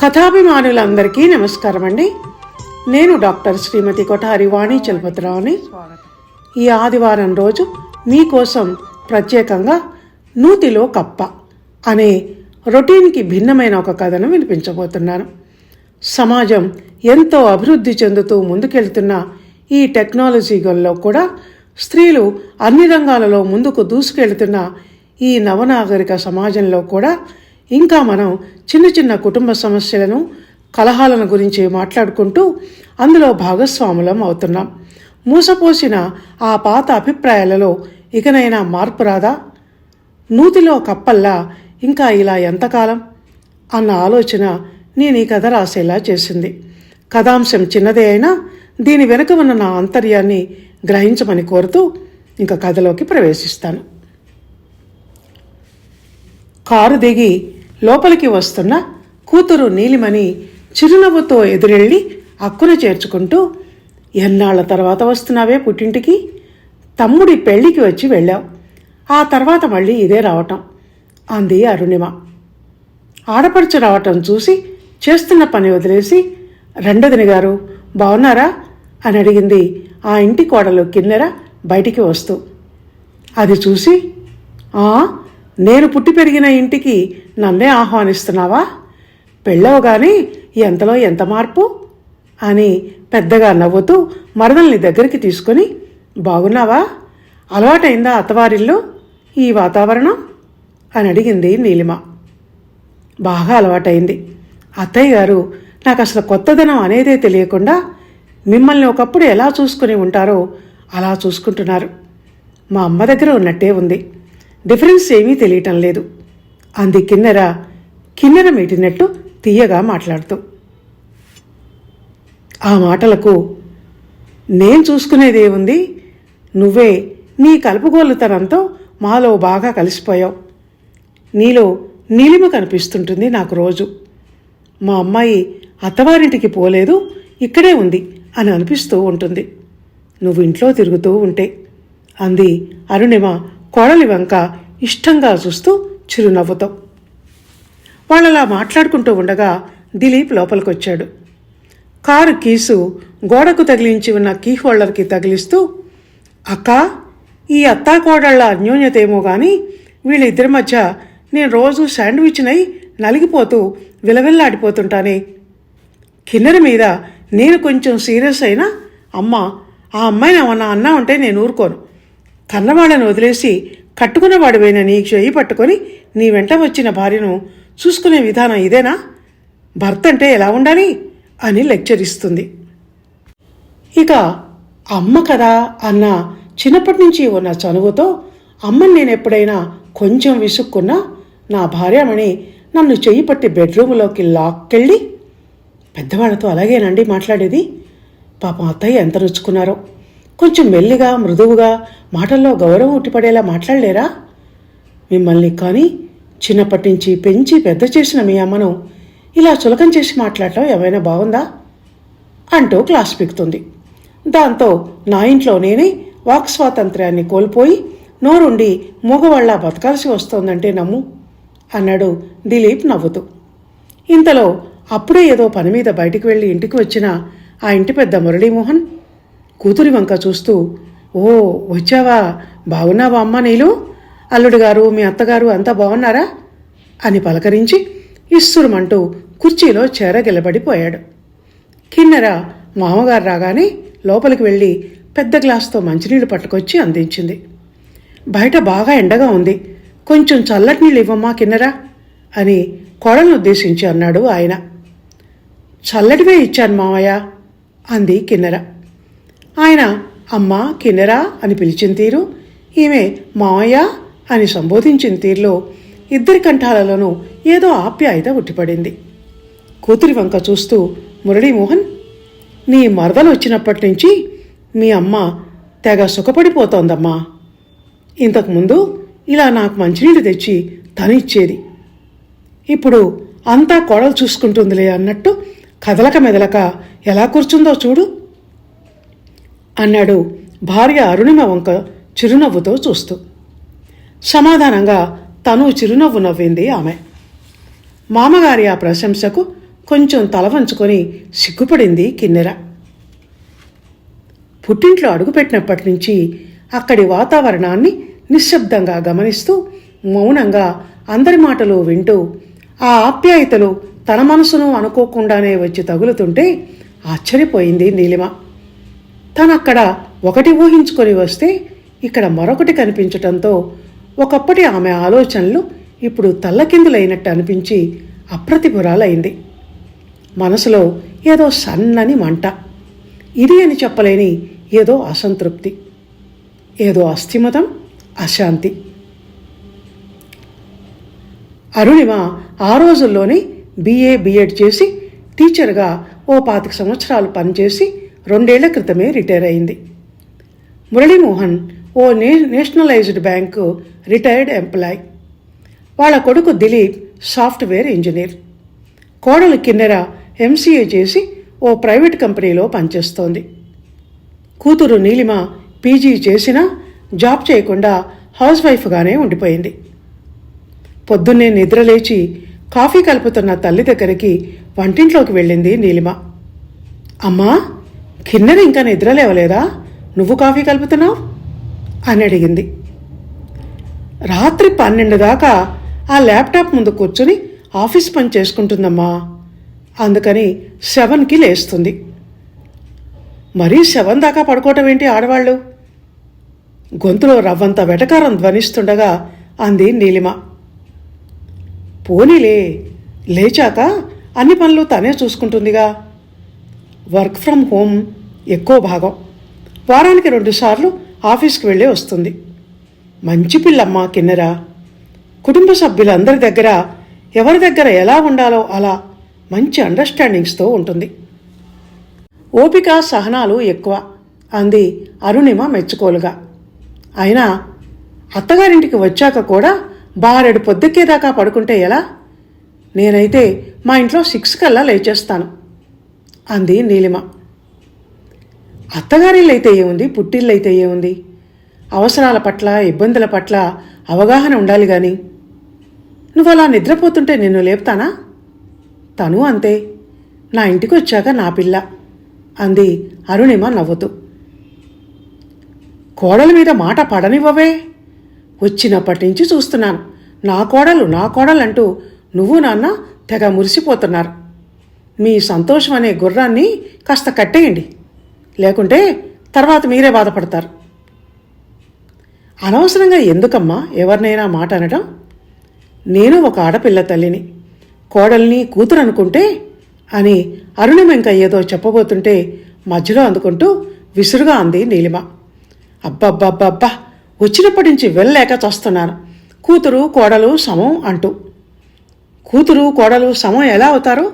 కథాభిమానులందరికీ నమస్కారం అండి. నేను డాక్టర్ శ్రీమతి కొఠారి వాణి చలపతిరావుని. ఈ ఆదివారం రోజు మీకోసం ప్రత్యేకంగా నూతిలో కప్ప అనే రొటీన్కి భిన్నమైన ఒక కథను వినిపించబోతున్నాను. సమాజం ఎంతో అభివృద్ధి చెందుతూ ముందుకెళ్తున్న ఈ టెక్నాలజీలో కూడా స్త్రీలు అన్ని రంగాలలో ముందుకు దూసుకెళ్తున్న ఈ నవనాగరిక సమాజంలో కూడా ఇంకా మనం చిన్న చిన్న కుటుంబ సమస్యలను, కలహాలను గురించి మాట్లాడుకుంటూ అందులో భాగస్వాములం అవుతున్నాం. మూసపోసిన ఆ పాత అభిప్రాయాలలో ఇకనైనా మార్పు రాదా? నూతిలో కప్పల్లా ఇంకా ఇలా ఎంతకాలం అన్న ఆలోచన నేను ఈ కథ రాసేలా చేసింది. కథాంశం చిన్నదే అయినా దీని వెనుక ఉన్న నా ఆంతర్యాన్ని గ్రహించమని కోరుతూ ఇంకా కథలోకి ప్రవేశిస్తాను. కారు దిగి లోపలికి వస్తున్న కూతురు నీలిమని చిరునవ్వుతో ఎదురెళ్ళి అక్కున చేర్చుకుంటూ, ఎన్నాళ్ల తర్వాత వస్తున్నావే పుట్టింటికి? తమ్ముడి పెళ్లికి వచ్చి వెళ్ళావు, ఆ తర్వాత మళ్ళీ ఇదే రావటం అంది అరుణిమ. ఆడపడుచు రావటం చూసి చేస్తున్న పని వదిలేసి, రెండోదిని గారు బాగున్నారా అని అడిగింది ఆ ఇంటి కోడలు కిన్నెర బయటికి వస్తూ. అది చూసి, నేను పుట్టి పెరిగిన ఇంటికి నన్నే ఆహ్వానిస్తున్నావా? పెళ్ళవగానే ఎంతలో ఎంత మార్పు అని పెద్దగా నవ్వుతూ మరదల్ని దగ్గరికి తీసుకొని, బాగున్నావా? అలవాటైందా అత్తవారిల్లు, ఈ వాతావరణం అని అడిగింది నీలిమ. బాగా అలవాటైంది అత్తయ్య గారు. నాకు అసలు కొత్తదనం అనేదే తెలియకుండా మిమ్మల్ని ఒకప్పుడు ఎలా చూసుకుని ఉంటారో అలా చూసుకుంటున్నారు. మా అమ్మ దగ్గర ఉన్నట్టే ఉంది, డిఫరెన్స్ ఏమీ తెలియటం లేదు అంది కిన్నెర మీటినట్టు తీయగా మాట్లాడుతూ. ఆ మాటలకు, నేను చూసుకునేదేముంది, నువ్వే నీ కలుపుగోలుతనంతో మాలో బాగా కలిసిపోయావు. నీలో నీలిమ కనిపిస్తుంటుంది నాకు రోజు. మా అమ్మాయి అత్తవారింటికి పోలేదు, ఇక్కడే ఉంది అని అనిపిస్తూ ఉంటుంది నువ్వు ఇంట్లో తిరుగుతూ ఉంటే అంది అరుణిమ కోడలి వంక ఇష్టంగా చూస్తూ చిరునవ్వుతో. వాళ్ళలా మాట్లాడుకుంటూ ఉండగా దిలీప్ లోపలికొచ్చాడు. కారు కీసు గోడకు తగిలించి ఉన్న కీ హోల్డర్కి తగిలిస్తూ, అక్క, ఈ అత్తాకోడళ్ల అన్యోన్యతేమో కానీ వీళ్ళిద్దరి మధ్య నేను రోజు శాండ్విచ్నై నలిగిపోతూ విలవిల్లాడిపోతుంటానే. కిన్నెర మీద నేను కొంచెం సీరియస్ అయినా, అమ్మ ఆ అమ్మాయిని ఏమన్నా అన్నా ఉంటే నేను ఊరుకోను. కన్నవాళ్ళని వదిలేసి కట్టుకున్నవాడివైన నీ చెయ్యి పట్టుకొని నీ వెంట వచ్చిన భార్యను చూసుకునే విధానం ఇదేనా? భర్త అంటే ఎలా ఉండాలి అని లెక్చర్ ఇస్తుంది. ఇక అమ్మ కదా అన్న చిన్నప్పటి నుంచి ఉన్న చనువుతో అమ్మని నేను ఎప్పుడైనా కొంచెం విసుక్కున్నా నా భార్యమణి నన్ను చెయ్యి పట్టి బెడ్రూమ్లోకి లాక్కెళ్ళి, పెద్దవాళ్లతో అలాగేనండి మాట్లాడేది, పాపం అత్తయ్య ఎంత రుచుకున్నారో, కొంచెం మెల్లిగా మృదువుగా మాటల్లో గౌరవం ఉట్టిపడేలా మాట్లాడలేరా? మిమ్మల్ని కానీ చిన్నప్పటి నుంచి పెంచి పెద్ద చేసిన మీ అమ్మను ఇలా చులకం చేసి మాట్లాడటం ఏమైనా బాగుందా అంటూ క్లాస్ పీకుతుంది. దాంతో నా ఇంట్లో నేనే వాక్ స్వాతంత్ర్యాన్ని కోల్పోయి నోరుండి మూగవాళ్ల బతకాల్సి వస్తోందంటే నమ్ము అన్నాడు దిలీప్ నవ్వుతూ. ఇంతలో అప్పుడే ఏదో పని మీద బయటికి వెళ్ళి ఇంటికి వచ్చిన ఆ ఇంటి పెద్ద మురళీమోహన్ కూతురి వంక చూస్తూ, ఓ వచ్చావా, బాగున్నావా అమ్మ నీలు? అల్లుడు గారు, మీ అత్తగారు అంతా బాగున్నారా అని పలకరించి ఇస్సురుమంటూ కుర్చీలో చేరగిలబడిపోయాడు. కిన్నెర మామగారు రాగానే లోపలికి వెళ్ళి పెద్ద గ్లాసుతో మంచినీళ్లు పట్టుకొచ్చి అందించింది. బయట బాగా ఎండగా ఉంది, కొంచెం చల్లటి నీళ్ళు ఇవ్వమ్మా కిన్నెరా అని కోడలను ఉద్దేశించి అన్నాడు ఆయన. చల్లటివే ఇచ్చాను మావయ్య అంది కిన్నెర. ఆయన అమ్మా కిన్నెరా అని పిలిచిన తీరు, ఈమె మావయ్య అని సంబోధించిన తీరులో ఇద్దరి కంఠాలలోనూ ఏదో ఆప్యాయత ఉట్టిపడింది. కూతురి వంక చూస్తూ మురళీమోహన్, నీ మరదలు వచ్చినప్పటి నుంచి మీ అమ్మ తెగ సుఖపడిపోతోందమ్మా. ఇంతకుముందు ఇలా నాకు మంచినీళ్ళు తెచ్చి తను ఇచ్చేది, ఇప్పుడు అంతా కోడలు చూసుకుంటుందిలే అన్నట్టు కదలక మెదలక ఎలా కూర్చుందో చూడు అన్నాడు భార్య అరుణిమ వంక చిరునవ్వుతో చూస్తూ. సమాధానంగా తను చిరునవ్వు నవ్వింది ఆమె. మామగారి ఆ ప్రశంసకు కొంచెం తల వంచుకొని సిగ్గుపడింది కిన్నెర. పుట్టింట్లో అడుగుపెట్టినప్పటి నుంచి అక్కడి వాతావరణాన్ని నిశ్శబ్దంగా గమనిస్తూ మౌనంగా అందరి మాటలు వింటూ ఆ ఆప్యాయతలు తన మనసును అనుకోకుండానే వచ్చి తగులుతుంటే ఆశ్చర్యపోయింది నీలిమ. తనక్కడ ఒకటి ఊహించుకొని వస్తే ఇక్కడ మరొకటి కనిపించటంతో ఒకప్పటి ఆమె ఆలోచనలు ఇప్పుడు తల్లకిందులైనట్టు అనిపించి అప్రతిభురాలైంది. మనసులో ఏదో సన్నని మంట, ఇది అని చెప్పలేని ఏదో అసంతృప్తి, ఏదో అస్థిమతం, అశాంతి. అరుణిమ ఆ రోజుల్లోనే BA-B.Ed చేసి టీచర్గా ఓ 25 సంవత్సరాలు పనిచేసి 2 ఏళ్ల క్రితమే రిటైర్ అయింది. మురళీమోహన్ ఓ నేషనలైజ్డ్ బ్యాంకు రిటైర్డ్ ఎంప్లాయ్. వాళ్ళ కొడుకు దిలీప్ సాఫ్ట్వేర్ ఇంజనీర్. కోడలు కిన్నెర MCA చేసి ఓ ప్రైవేట్ కంపెనీలో పనిచేస్తోంది. కూతురు నీలిమ PG చేసినా జాబ్ చేయకుండా హౌస్ వైఫ్గానే ఉండిపోయింది. పొద్దున్నే నిద్రలేచి కాఫీ కలుపుతున్న తల్లి దగ్గరికి వంటింట్లోకి వెళ్ళింది నీలిమ. అమ్మా, కిన్నెర ఇంకా నిద్ర లేవలేదా? నువ్వు కాఫీ కలుపుతున్నావు అని అడిగింది. రాత్రి 12 దాకా ఆ ల్యాప్టాప్ ముందు కూర్చుని ఆఫీస్ పని చేసుకుంటుందమ్మా. అందుకని 7కి లేస్తుంది. మరీ 7 దాకా పడుకోవటం ఏంటి ఆడవాళ్ళు? గొంతులో రవ్వంత వెటకారం ధ్వనిస్తుండగా అంది నీలిమ. పోనీలే, లేచాక అన్ని పనులు తనే చూసుకుంటుందిగా. వర్క్ ఫ్రమ్ హోమ్ ఎక్కువ భాగం. వారానికి 2 సార్లు ఆఫీస్కి వెళ్ళి వస్తుంది. మంచి పిల్లమ్మ కిన్నెర. కుటుంబ సభ్యులందరి దగ్గర ఎవరి దగ్గర ఎలా ఉండాలో అలా మంచి అండర్స్టాండింగ్స్తో ఉంటుంది. ఓపిక సహనాలు ఎక్కువ అంది అరుణిమ మెచ్చుకోలుగా. అయినా అత్తగారింటికి వచ్చాక కూడా బారెడు పొద్దెక్కేదాకా పడుకుంటే ఎలా? నేనైతే మా ఇంట్లో 6 కల్లా లేచేస్తాను అంది నీలిమ. అత్తగారిల్లైతే ఏముంది, పుట్టిల్లైతే ఏముంది? అవసరాల పట్ల ఇబ్బందుల పట్ల అవగాహన ఉండాలి గాని నువ్వు అలా నిద్రపోతుంటే నిన్ను లేపుతానా? తను అంతే, నా ఇంటికి వచ్చాక నా పిల్ల అంది అరుణిమ నవ్వుతూ. కోడల మీద మాట పడనివ్వవే. వచ్చినప్పటి నుంచి చూస్తున్నాను, నా కోడలంటూ నువ్వు నాన్న తెగ మురిసిపోతున్నారు. మీ సంతోషం అనే గుర్రాన్ని కాస్త కట్టేయండి, లేకుంటే తర్వాత మీరే బాధపడతారు. అనవసరంగా ఎందుకమ్మా ఎవరినైనా మాట అనటం? నేను ఒక ఆడపిల్ల తల్లిని, కోడల్ని కూతురు అనుకుంటే అని అరుణిమ ఇంకా ఏదో చెప్పబోతుంటే మధ్యలో అందుకుంటూ విసురుగా అంది నీలిమ. అబ్బబ్బబ్బబ్బా, వచ్చినప్పటి నుంచి వెళ్ళలేక చస్తున్నాను. కూతురు కోడలు సమం అంటూ. కూతురు కోడలు సమం ఎలా అవుతారు?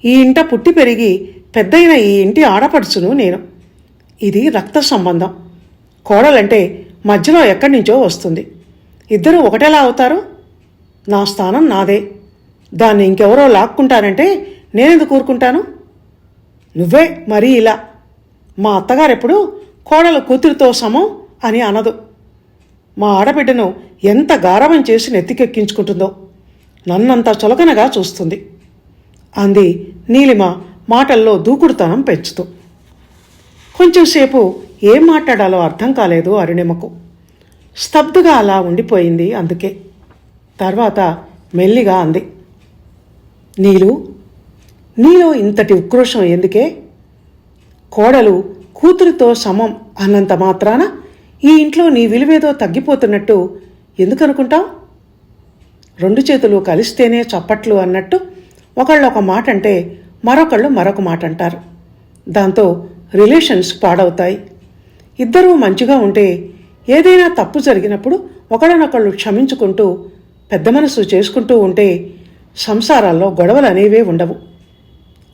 ఈ ఇంట పుట్టి పెరిగి పెద్దయిన ఈ ఇంటి ఆడపడుచును నేను. ఇది రక్త సంబంధం. కోడలంటే మధ్యలో ఎక్కడి నుంచో వస్తుంది. ఇద్దరూ ఒకటేలా అవుతారు? నా స్థానం నాదే. దాన్ని ఇంకెవరో లాక్కుంటానంటే నేనెందుకు కూరుకుంటాను? నువ్వే మరీ ఇలా. మా అత్తగారెప్పుడు కోడలు కూతురితో సమం అని అనదు. మా ఆడబిడ్డను ఎంత గారవం చేసి నెత్తికెక్కించుకుంటుందో నన్నంత చులకనగా చూస్తుంది అంది నీలిమ మాటల్లో దూకుడుతనం పెంచుతూ. కొంచెంసేపు ఏం మాట్లాడాలో అర్థం కాలేదు అరుణిమకు. స్తబ్దుగా అలా ఉండిపోయింది. అందుకే తర్వాత మెల్లిగా అంది, నీలో ఇంతటి ఉక్రోషం ఎందుకే? కోడలు కూతురితో సమం అన్నంత మాత్రాన ఈ ఇంట్లో నీ విలువేదో తగ్గిపోతున్నట్టు ఎందుకనుకుంటావు? 2 చేతులు కలిస్తేనే చప్పట్లు అన్నట్టు ఒకళ్ళు ఒక మాట అంటే మరొకళ్ళు మరొక మాట అంటారు. దాంతో రిలేషన్స్ పాడవుతాయి. ఇద్దరూ మంచిగా ఉంటే ఏదైనా తప్పు జరిగినప్పుడు ఒకళ్ళనొకళ్ళు క్షమించుకుంటూ పెద్ద మనసు చేసుకుంటూ ఉంటే సంసారాల్లో గొడవలు అనేవే ఉండవు.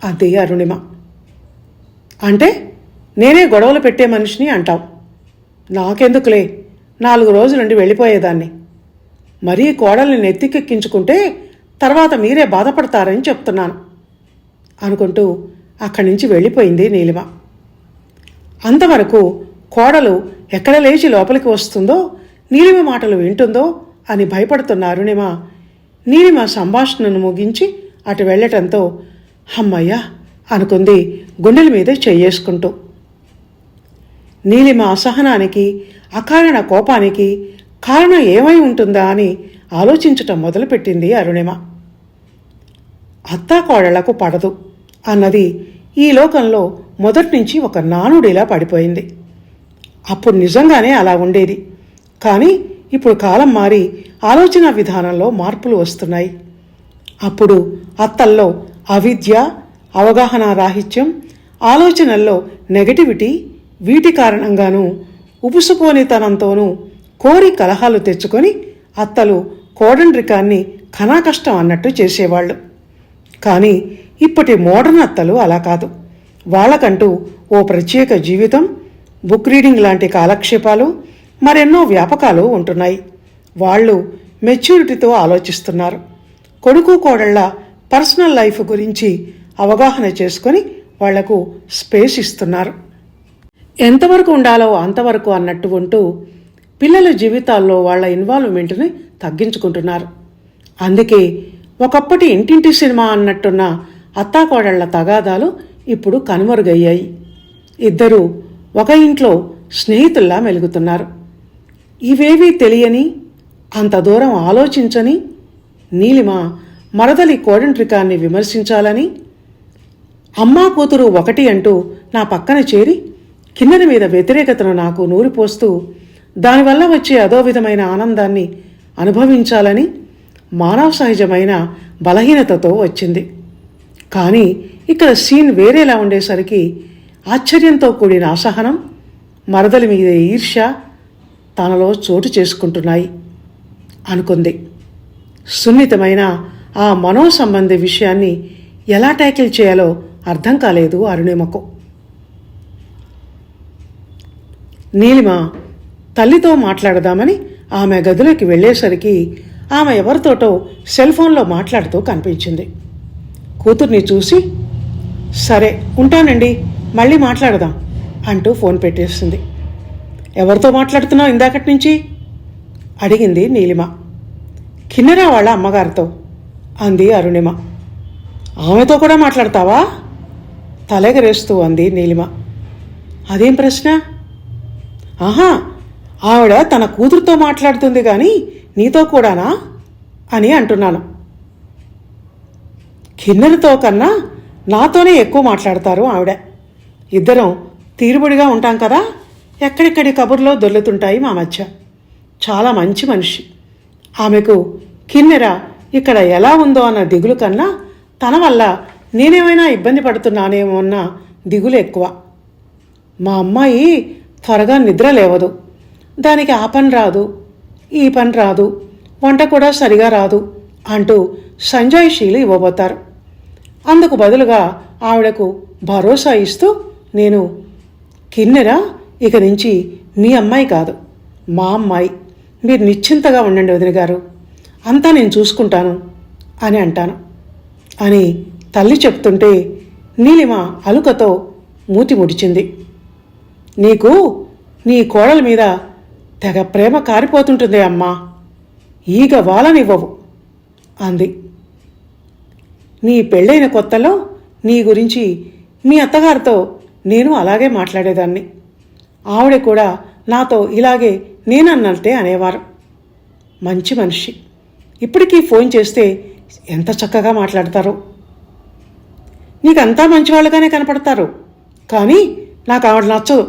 అదే అరుణిమ. అంటే నేనే గొడవలు పెట్టే మనిషిని అంటావు. నాకెందుకులే, 4 రోజులుండి వెళ్ళిపోయేదాన్ని. మరీ కోడల్ని నెత్తికెక్కించుకుంటే తర్వాత మీరే బాధపడతారని చెప్తున్నాను అనుకుంటూ అక్కడి నుంచి వెళ్ళిపోయింది నీలిమ. అంతవరకు కోడలు ఎక్కడ లేచి లోపలికి వస్తుందో, నీలిమ మాటలు వింటుందో అని భయపడుతున్న అరుణిమ నీలిమ సంభాషణను ముగించి అటు వెళ్ళటంతో అమ్మయ్యా అనుకుంది గుండెల మీద చెయ్యేసుకుంటూ. నీలిమ అసహనానికి, అకారణ కోపానికి కారణం ఏమై ఉంటుందా అని ఆలోచించటం మొదలుపెట్టింది అరుణిమ. అత్తాకోడళ్లకు పడదు అన్నది ఈ లోకంలో మొదట్నుంచి ఒక నానుడిలా పడిపోయింది. అప్పుడు నిజంగానే అలా ఉండేది. కానీ ఇప్పుడు కాలం మారి ఆలోచన విధానంలో మార్పులు వస్తున్నాయి. అప్పుడు అత్తల్లో అవిద్య, అవగాహన రాహిత్యం, ఆలోచనల్లో నెగటివిటీ, వీటి కారణంగానూ ఉపుసుపోనితనంతోనూ కోరి కలహాలు తెచ్చుకొని అత్తలు కోడండ్రికాన్ని కనాకష్టం అన్నట్టు చేసేవాళ్ళు. కానీ ఇప్పటి మోడర్న్ అత్తలు అలా కాదు. వాళ్ళకంటూ ఓ ప్రత్యేక జీవితం, బుక్ రీడింగ్ లాంటి కాలక్షేపాలు, మరెన్నో వ్యాపకాలు ఉంటున్నాయి. వాళ్ళు మెచ్యూరిటీతో ఆలోచిస్తున్నారు. కొడుకు కోడళ్ల పర్సనల్ లైఫ్ గురించి అవగాహన చేసుకొని వాళ్లకు స్పేస్ ఇస్తున్నారు. ఎంతవరకు ఉండాలో అంతవరకు అన్నట్టు ఉంటూ పిల్లల జీవితాల్లో వాళ్ల ఇన్వాల్వ్మెంట్ని తగ్గించుకుంటున్నారు. అందుకే ఒకప్పటి ఇంటింటి సినిమా అన్నట్టున్న అత్తాకోడళ్ల తగాదాలు ఇప్పుడు కనుమరుగయ్యాయి. ఇద్దరూ ఒక ఇంట్లో స్నేహితుల్లా మెలుగుతున్నారు. ఇవేవీ తెలియని, అంత దూరం ఆలోచించని నీలిమ మరదలి కోడంట్రికాన్ని విమర్శించాలని, అమ్మా కూతురు ఒకటి అంటూ నా పక్కన చేరి కిన్నెర మీద వ్యతిరేకతను నాకు నూరిపోస్తూ దానివల్ల వచ్చే అదో విధమైన ఆనందాన్ని అనుభవించాలని మానవ సహజమైన బలహీనతతో వచ్చింది. కానీ ఇక్కడ సీన్ వేరేలా ఉండేసరికి ఆశ్చర్యంతో కూడిన అసహనం, మరదలి మీద ఈర్ష్య తనలో చోటు చేసుకుంటున్నాయి అనుకుంది. సున్నితమైన ఆ మనోసంబంధి విషయాన్ని ఎలా ట్యాకిల్ చేయాలో అర్థం కాలేదు అరుణిమకు. నీలిమ తల్లితో మాట్లాడదామని ఆమె గదిలోకి వెళ్ళేసరికి ఆమె ఎవరితోటో సెల్ ఫోన్లో మాట్లాడుతూ కనిపించింది. కూతుర్ని చూసి, సరే ఉంటానండి, మళ్ళీ మాట్లాడదాం అంటూ ఫోన్ పెట్టేసింది. ఎవరితో మాట్లాడుతున్నావు ఇందాకటి నుంచి అడిగింది నీలిమ. కిన్నెర వాళ్ళ అమ్మగారితో అంది అరుణిమ. ఆమెతో కూడా మాట్లాడతావా తలెగరేస్తూ అంది నీలిమ. అదేం ప్రశ్న? ఆహా, ఆవిడ తన కూతురుతో మాట్లాడుతుంది కానీ నీతో కూడానా అని అంటున్నాను. కిన్నెరతో కన్నా నాతోనే ఎక్కువ మాట్లాడతారు ఆవిడ. ఇద్దరం తీరుబడిగా ఉంటాం కదా, ఎక్కడెక్కడి కబుర్లో దొర్లుతుంటాయి మా మధ్య. చాలా మంచి మనిషి. ఆమెకు కిన్నెర ఇక్కడ ఎలా ఉందో అన్న దిగులు కన్నా తన వల్ల నేనేమైనా ఇబ్బంది పడుతున్నానేమో అన్న దిగులు ఎక్కువ. మా అమ్మాయి త్వరగా నిద్ర లేవదు, దానికి ఆ పని రాదు, ఈ పని రాదు, వంట కూడా సరిగా రాదు అంటూ సంజాయిషీలు ఇవ్వబోతారు. అందుకు బదులుగా ఆవిడకు భరోసా ఇస్తూ నేను, కిన్నెర ఇక నుంచి మీ అమ్మాయి కాదు, మా అమ్మాయి, మీరు నిశ్చింతగా ఉండండి వదిన గారు, అంతా నేను చూసుకుంటాను అని అంటాను అని తల్లి చెప్తుంటే నీలిమ అలుకతో మూతి ముడిచింది. నీకు నీ కోడల మీద తెగ ప్రేమ కారిపోతుంటుంది అమ్మా, ఈగ వాలనివ్వవు అంది. నీ పెళ్ళైన కొత్తలో నీ గురించి మీ అత్తగారితో నేను అలాగే మాట్లాడేదాన్ని. ఆవిడ కూడా నాతో ఇలాగే నేనన్నట్టే అనేవారు. మంచి మనిషి. ఇప్పటికీ ఫోన్ చేస్తే ఎంత చక్కగా మాట్లాడతారో. నీకంతా మంచివాళ్ళుగానే కనపడతారు, కానీ నాకు ఆవిడ నచ్చదు.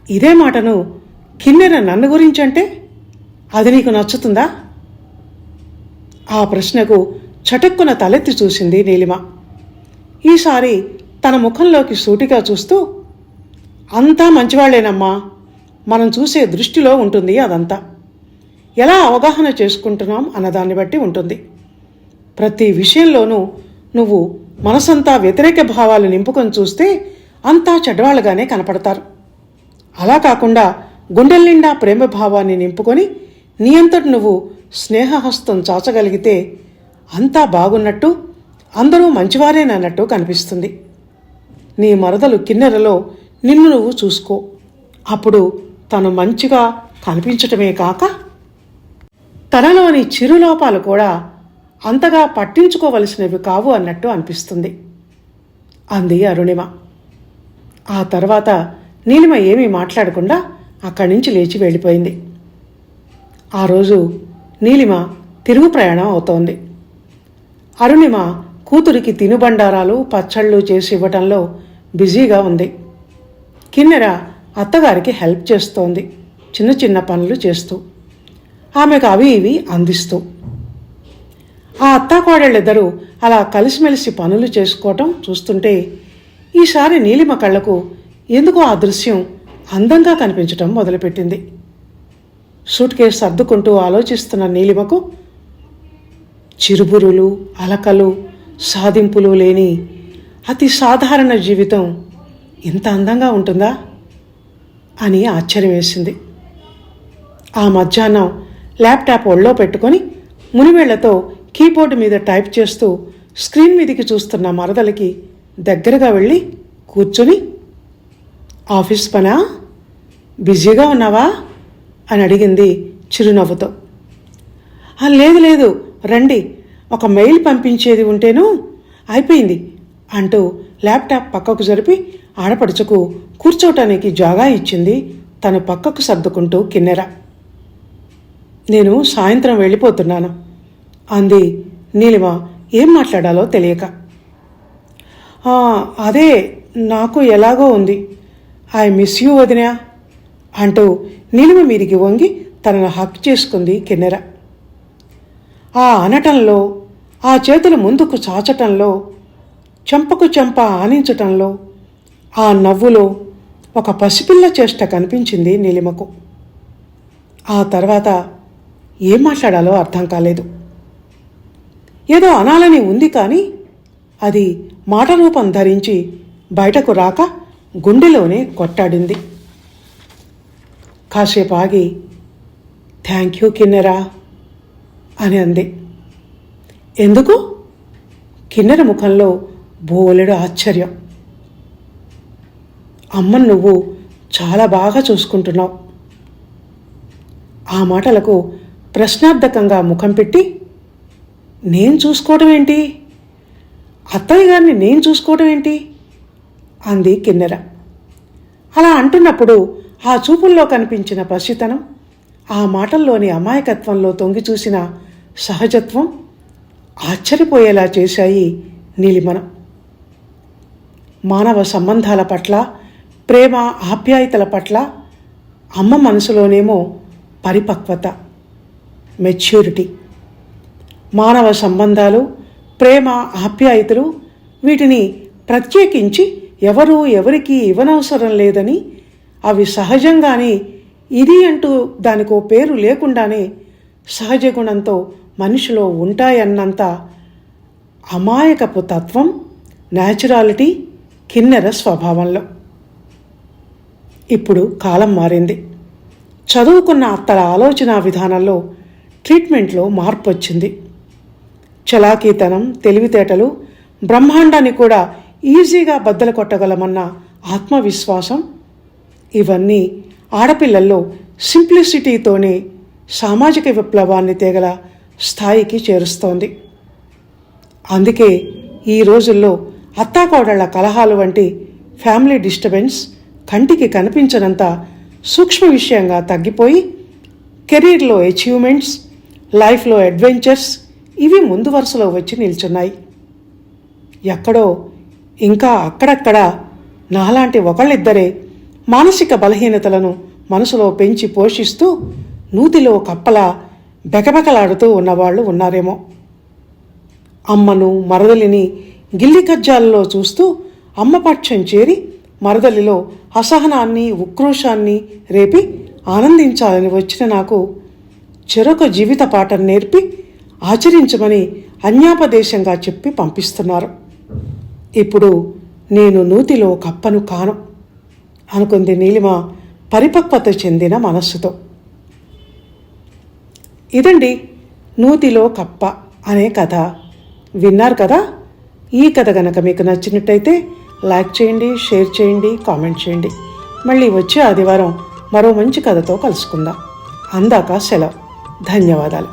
ఇదే మాటను కిన్నెర నన్ను గురించంటే అది నీకు నచ్చుతుందా? ఆ ప్రశ్నకు చటుక్కున తలెత్తి చూసింది నీలిమ. ఈసారి తన ముఖంలోకి సూటిగా చూస్తూ, అంతా మంచివాళ్లేనమ్మా, మనం చూసే దృష్టిలో ఉంటుంది అదంతా. ఎలా అవగాహన చేసుకుంటున్నాం అన్నదాన్ని బట్టి ఉంటుంది. ప్రతి విషయంలోనూ నువ్వు మనసంతా వ్యతిరేక భావాలు నింపుకొని చూస్తే అంతా చెడ్డవాళ్ళుగానే కనపడతారు. అలా కాకుండా గుండెల నిండా ప్రేమ భావాన్ని నింపుకొని నీ అంతటి నువ్వు స్నేహహస్తం చాచగలిగితే అంతా బాగున్నట్టు, అందరూ మంచివారేనన్నట్టు కనిపిస్తుంది. నీ మరదలు కిన్నెరలో నిన్ను నువ్వు చూసుకో. అప్పుడు తను మంచిగా కనిపించటమే కాక తనలోని చిరులోపాలు కూడా అంతగా పట్టించుకోవలసినవి కావు అన్నట్టు అనిపిస్తుంది అంది అరుణిమ. ఆ తర్వాత నీలిమ ఏమీ మాట్లాడకుండా అక్కడి నుంచి లేచి వెళ్ళిపోయింది. ఆ రోజు నీలిమ తిరుగు ప్రయాణం అవుతోంది. అరుణిమ కూతురికి తినుబండారాలు పచ్చళ్ళు చేసి ఇవ్వటంలో బిజీగా ఉంది. కిన్నెర అత్తగారికి హెల్ప్ చేస్తోంది, చిన్న చిన్న పనులు చేస్తూ, ఆమెకు అవి ఇవి అందిస్తూ. ఆ అత్తాకోడళ్ళిద్దరూ అలా కలిసిమెలిసి పనులు చేసుకోవటం చూస్తుంటే ఈసారి నీలిమ కళ్ళకు ఎందుకో ఆ దృశ్యం అందంగా కనిపించటం మొదలుపెట్టింది. సూట్ కేసు సర్దుకుంటూ ఆలోచిస్తున్న నీలిమకు చిరుబురులు, అలకలు, సాధింపులు లేని అతి సాధారణ జీవితం ఇంత అందంగా ఉంటుందా అని ఆశ్చర్యం వేసింది. ఆ మధ్యాహ్నం ల్యాప్టాప్ ఒళ్ళో పెట్టుకొని మునివేళ్లతో కీబోర్డు మీద టైప్ చేస్తూ స్క్రీన్ మీదికి చూస్తున్న మరదలికి దగ్గరగా వెళ్ళి కూర్చొని, ఆఫీస్ పనా, బిజీగా ఉన్నావా అని అడిగింది చిరునవ్వుతో. లేదు లేదు, రండి, ఒక మెయిల్ పంపించేది ఉంటేను అయిపోయింది అంటూ ల్యాప్టాప్ పక్కకు జరిపి ఆడపడుచుకు కూర్చోటానికి జాగా ఇచ్చింది తను పక్కకు సర్దుకుంటూ కిన్నెర. నేను సాయంత్రం వెళ్ళిపోతున్నాను అంది నీలిమ ఏం మాట్లాడాలో తెలియక. అదే నాకు ఎలాగో ఉంది, ఐ మిస్ యూ వదినా అంటూ నీలిమ మీదికి వంగి తనను హక్ చేసుకుంది కిన్నెర. ఆ అనటంలో, ఆ చేతులు ముందుకు చాచటంలో, చెంపకు చెంప ఆనించటంలో, ఆ నవ్వులో ఒక పసిపిల్ల చేష్ట కనిపించింది నీలిమకు. ఆ తర్వాత ఏం మాట్లాడాలో అర్థం కాలేదు. ఏదో అనాలని ఉంది కానీ అది మాట రూపం ధరించి బయటకు రాక గుండెలోనే కొట్టాడింది. కాసేపు ఆగి థ్యాంక్ యూ కిన్నెరా అని అంది. ఎందుకు? కిన్నెర ముఖంలో బోలెడు ఆశ్చర్యం. అమ్మను నువ్వు చాలా బాగా చూసుకుంటున్నావు. ఆ మాటలకు ప్రశ్నార్థకంగా ముఖం పెట్టి, నేను చూసుకోవటం ఏంటి, అత్తయ్య గారిని నేను చూసుకోవటం ఏంటి అంది కిన్నెర. అలా అంటున్నప్పుడు ఆ చూపుల్లో కనిపించిన పసితనం, ఆ మాటల్లోని అమాయకత్వంలో తొంగి చూసిన సహజత్వం ఆశ్చర్యపోయేలా చేశాయి నీలిమను. మానవ సంబంధాల పట్ల, ప్రేమ ఆప్యాయతల పట్ల అమ్మ మనసులోనేమో పరిపక్వత, మెచ్యూరిటీ. మానవ సంబంధాలు, ప్రేమ ఆప్యాయతలు, వీటిని ప్రత్యేకించి ఎవరూ ఎవరికి ఇవ్వనవసరం లేదని, అవి సహజంగానే ఇది అంటూ దానికో పేరు లేకుండానే సహజ గుణంతో మనిషిలో ఉంటాయన్నంత అమాయకపు తత్వం, న్యాచురాలిటీ కిన్నెర స్వభావంలో. ఇప్పుడు కాలం మారింది. చదువుకున్న అత్తల ఆలోచన విధానంలో, ట్రీట్మెంట్లో మార్పు వచ్చింది. చలాకీతనం, తెలివితేటలు, బ్రహ్మాండాన్ని కూడా ఈజీగా బద్దలు కొట్టగలమన్న ఆత్మవిశ్వాసం, ఇవన్నీ ఆడపిల్లల్లో సింప్లిసిటీతోనే సామాజిక విప్లవాన్ని తేగల స్థాయికి చేరుస్తోంది. అందుకే ఈ రోజుల్లో అత్తాకోడళ్ల కలహాలు వంటి ఫ్యామిలీ డిస్టర్బెన్స్ కంటికి కనిపించనంత సూక్ష్మ విషయంగా తగ్గిపోయి, కెరీర్లో అచీవ్మెంట్స్, లైఫ్లో అడ్వెంచర్స్ ఇవి ముందు వరుసలో వచ్చి నిల్చున్నాయి. ఎక్కడో ఇంకా అక్కడక్కడ నాలాంటి ఒకళ్ళిద్దరే మానసిక బలహీనతలను మనసులో పెంచి పోషిస్తూ నూతిలో కప్పలా బెకబెకలాడుతూ ఉన్నవాళ్లు ఉన్నారేమో. అమ్మను, మరదలిని గిల్లి కజ్జాలలో చూస్తూ అమ్మపక్షం చేరి మరదలిలో అసహనాన్ని, ఉక్రోషాన్ని రేపి ఆనందించాలని వచ్చిన నాకు చెరొక జీవిత పాఠం నేర్పి ఆచరించమని అన్యాపదేశంగా చెప్పి పంపిస్తున్నారు. ఇప్పుడు నేను నూతిలో కప్పను కాను అనుకుంది నీలిమ పరిపక్వత చెందిన మనస్సుతో. ఇదండి నూతిలో కప్ప అనే కథ. విన్నారు కదా? ఈ కథ గనక మీకు నచ్చినట్టయితే లైక్ చేయండి, షేర్ చేయండి, కామెంట్ చేయండి. మళ్ళీ వచ్చే ఆదివారం మరో మంచి కథతో కలుసుకుందాం. అందాక సెలవు. ధన్యవాదాలు.